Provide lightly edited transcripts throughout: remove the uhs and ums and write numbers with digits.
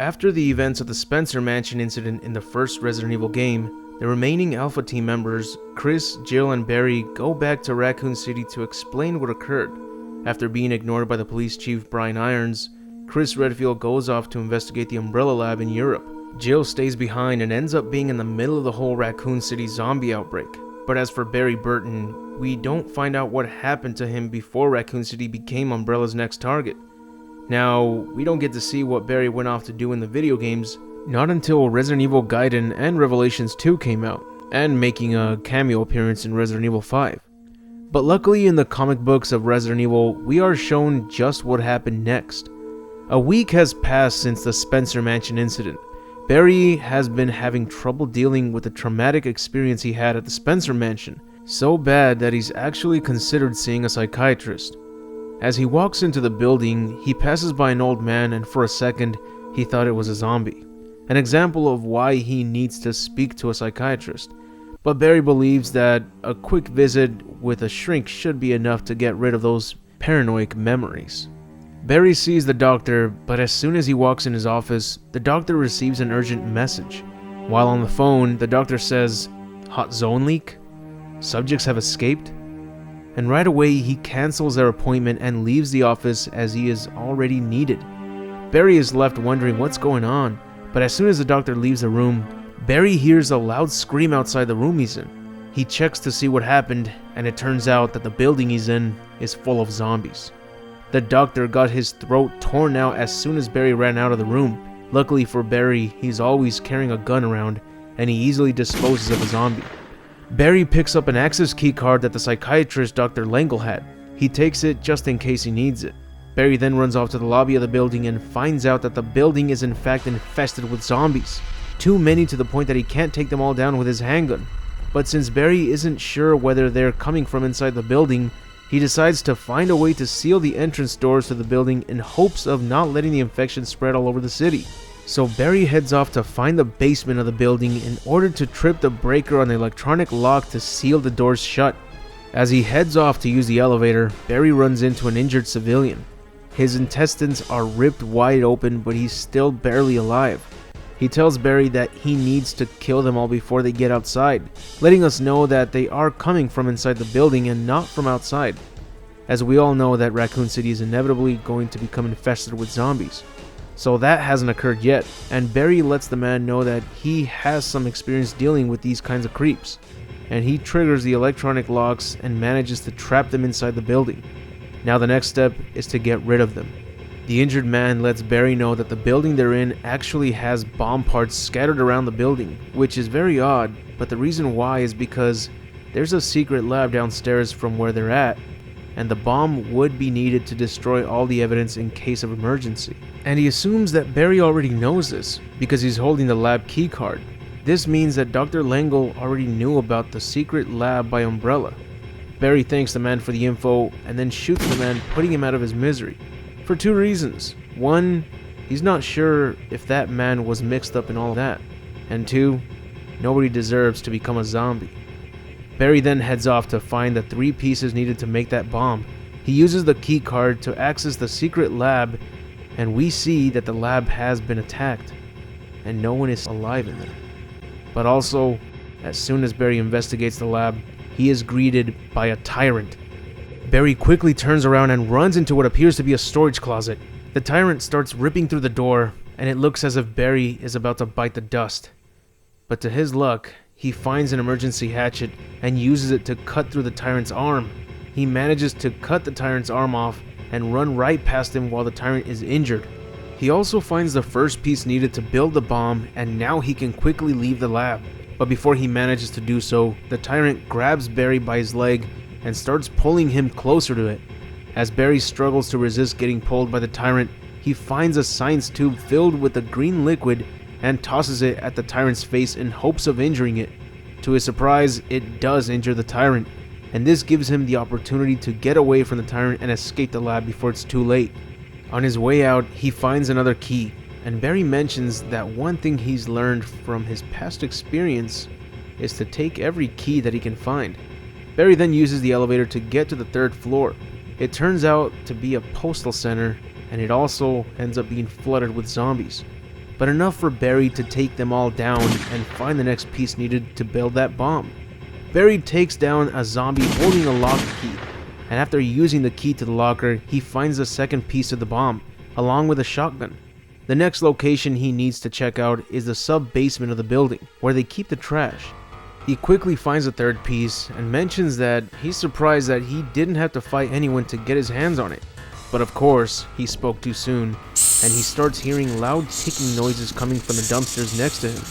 After the events of the Spencer Mansion incident in the first Resident Evil game, the remaining Alpha Team members, Chris, Jill, and Barry, go back to Raccoon City to explain what occurred. After being ignored by the police chief Brian Irons, Chris Redfield goes off to investigate the Umbrella Lab in Europe. Jill stays behind and ends up being in the middle of the whole Raccoon City zombie outbreak. But as for Barry Burton, we don't find out what happened to him before Raccoon City became Umbrella's next target. Now, we don't get to see what Barry went off to do in the video games, not until Resident Evil Gaiden and Revelations 2 came out, and making a cameo appearance in Resident Evil 5. But luckily in the comic books of Resident Evil, we are shown just what happened next. A week has passed since the Spencer Mansion incident. Barry has been having trouble dealing with the traumatic experience he had at the Spencer Mansion, so bad that he's actually considered seeing a psychiatrist. As he walks into the building, he passes by an old man, and for a second, he thought it was a zombie. An example of why he needs to speak to a psychiatrist. But Barry believes that a quick visit with a shrink should be enough to get rid of those paranoid memories. Barry sees the doctor, but as soon as he walks in his office, the doctor receives an urgent message. While on the phone, the doctor says, "Hot zone leak? Subjects have escaped?" And right away, he cancels their appointment and leaves the office as he is already needed. Barry is left wondering what's going on, but as soon as the doctor leaves the room, Barry hears a loud scream outside the room he's in. He checks to see what happened, and it turns out that the building he's in is full of zombies. The doctor got his throat torn out as soon as Barry ran out of the room. Luckily for Barry, he's always carrying a gun around, and he easily disposes of a zombie. Barry picks up an access key card that the psychiatrist Dr. Langle had. He takes it just in case he needs it. Barry then runs off to the lobby of the building and finds out that the building is in fact infested with zombies. Too many to the point that he can't take them all down with his handgun. But since Barry isn't sure whether they're coming from inside the building, he decides to find a way to seal the entrance doors to the building in hopes of not letting the infection spread all over the city. So Barry heads off to find the basement of the building in order to trip the breaker on the electronic lock to seal the doors shut. As he heads off to use the elevator, Barry runs into an injured civilian. His intestines are ripped wide open, but he's still barely alive. He tells Barry that he needs to kill them all before they get outside, letting us know that they are coming from inside the building and not from outside. As we all know that Raccoon City is inevitably going to become infested with zombies. So that hasn't occurred yet, and Barry lets the man know that he has some experience dealing with these kinds of creeps, and he triggers the electronic locks and manages to trap them inside the building. Now the next step is to get rid of them. The injured man lets Barry know that the building they're in actually has bomb parts scattered around the building, which is very odd, but the reason why is because there's a secret lab downstairs from where they're at, and the bomb would be needed to destroy all the evidence in case of emergency. And he assumes that Barry already knows this, because he's holding the lab key card. This means that Dr. Langle already knew about the secret lab by Umbrella. Barry thanks the man for the info, and then shoots the man, putting him out of his misery. For two reasons. One, he's not sure if that man was mixed up in all that. And two, nobody deserves to become a zombie. Barry then heads off to find the 3 pieces needed to make that bomb. He uses the key card to access the secret lab, and we see that the lab has been attacked, and no one is alive in there. But also, as soon as Barry investigates the lab, he is greeted by a tyrant. Barry quickly turns around and runs into what appears to be a storage closet. The tyrant starts ripping through the door, and it looks as if Barry is about to bite the dust. But to his luck, he finds an emergency hatchet and uses it to cut through the tyrant's arm. He manages to cut the tyrant's arm off and run right past him while the tyrant is injured. He also finds the first piece needed to build the bomb, and now he can quickly leave the lab. But before he manages to do so, the tyrant grabs Barry by his leg and starts pulling him closer to it. As Barry struggles to resist getting pulled by the tyrant, he finds a science tube filled with a green liquid and tosses it at the tyrant's face in hopes of injuring it. To his surprise, it does injure the tyrant, and this gives him the opportunity to get away from the tyrant and escape the lab before it's too late. On his way out, he finds another key, and Barry mentions that one thing he's learned from his past experience is to take every key that he can find. Barry then uses the elevator to get to the 3rd floor. It turns out to be a postal center, and it also ends up being flooded with zombies. but enough for Barry to take them all down and find the next piece needed to build that bomb. Barry takes down a zombie holding a locker key, and after using the key to the locker, he finds the second piece of the bomb, along with a shotgun. The next location he needs to check out is the sub-basement of the building, where they keep the trash. He quickly finds the third piece and mentions that he's surprised that he didn't have to fight anyone to get his hands on it. But of course, he spoke too soon, and he starts hearing loud ticking noises coming from the dumpsters next to him.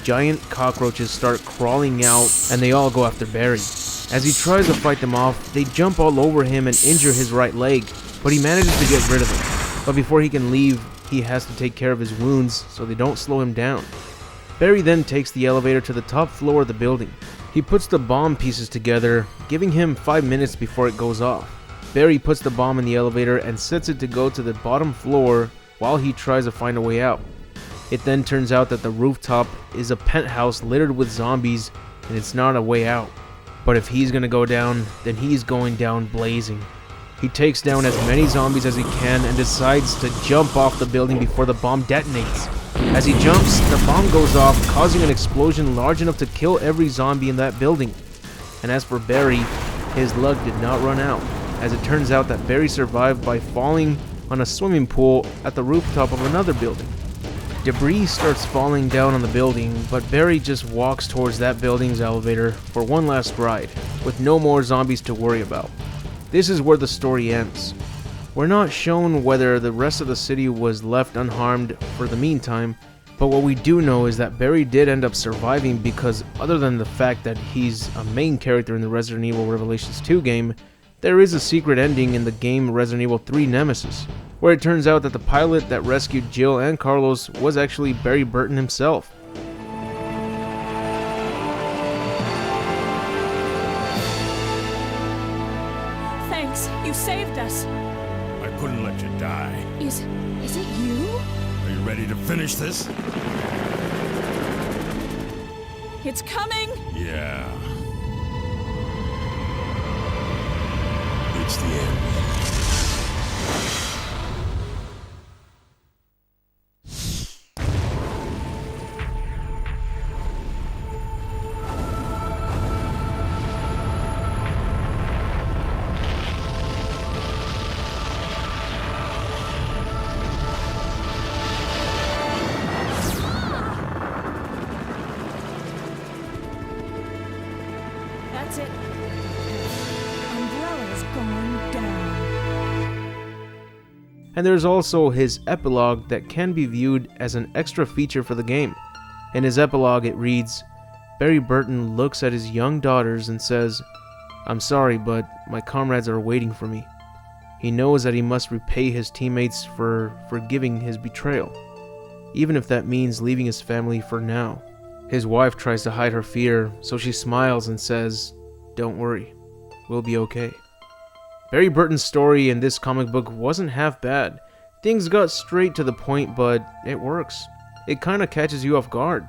Giant cockroaches start crawling out, and they all go after Barry. As he tries to fight them off, they jump all over him and injure his right leg, but he manages to get rid of them. But before he can leave, he has to take care of his wounds so they don't slow him down. Barry then takes the elevator to the top floor of the building. He puts the bomb pieces together, giving him 5 minutes before it goes off. Barry puts the bomb in the elevator and sets it to go to the bottom floor while he tries to find a way out. It then turns out that the rooftop is a penthouse littered with zombies, and it's not a way out. But if he's gonna go down, then he's going down blazing. He takes down as many zombies as he can and decides to jump off the building before the bomb detonates. As he jumps, the bomb goes off, causing an explosion large enough to kill every zombie in that building. And as for Barry, his luck did not run out, as it turns out that Barry survived by falling on a swimming pool at the rooftop of another building. Debris starts falling down on the building, but Barry just walks towards that building's elevator for one last ride, with no more zombies to worry about. This is where the story ends. We're not shown whether the rest of the city was left unharmed for the meantime, but what we do know is that Barry did end up surviving because other than the fact that he's a main character in the Resident Evil Revelations 2 game, there is a secret ending in the game Resident Evil 3 Nemesis, where it turns out that the pilot that rescued Jill and Carlos was actually Barry Burton himself. Thanks, you saved us. I couldn't let you die. Is it you? Are you ready to finish this? It's coming! Yeah. It's the end. That's it. Umbrella's going down. And there's also his epilogue that can be viewed as an extra feature for the game. In his epilogue it reads, Barry Burton looks at his young daughters and says, "I'm sorry, but my comrades are waiting for me." He knows that he must repay his teammates for forgiving his betrayal, even if that means leaving his family for now. His wife tries to hide her fear, so she smiles and says, "Don't worry, we'll be okay." Barry Burton's story in this comic book wasn't half bad. Things got straight to the point, but it works. It kinda catches you off guard.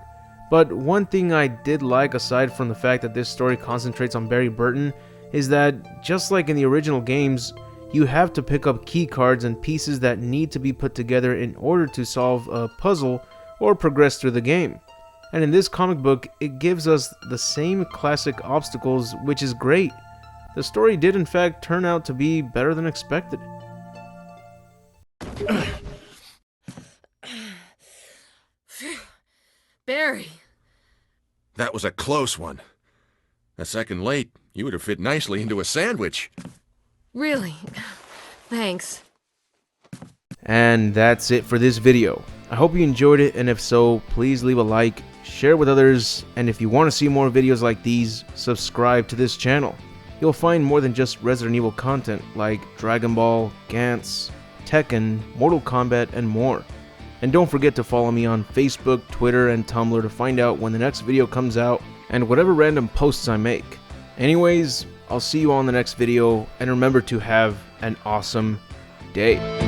But one thing I did like, aside from the fact that this story concentrates on Barry Burton, is that just like in the original games, you have to pick up key cards and pieces that need to be put together in order to solve a puzzle or progress through the game. And in this comic book, it gives us the same classic obstacles, which is great. The story did in fact turn out to be better than expected. Barry. That was a close one. A second late, you would have fit nicely into a sandwich. Really? Thanks. And that's it for this video. I hope you enjoyed it, and if so, please leave a like, share with others, and if you want to see more videos like these, subscribe to this channel. You'll find more than just Resident Evil content like Dragon Ball, Gantz, Tekken, Mortal Kombat, and more. And don't forget to follow me on Facebook, Twitter, and Tumblr to find out when the next video comes out and whatever random posts I make. Anyways, I'll see you all in the next video, and remember to have an awesome day.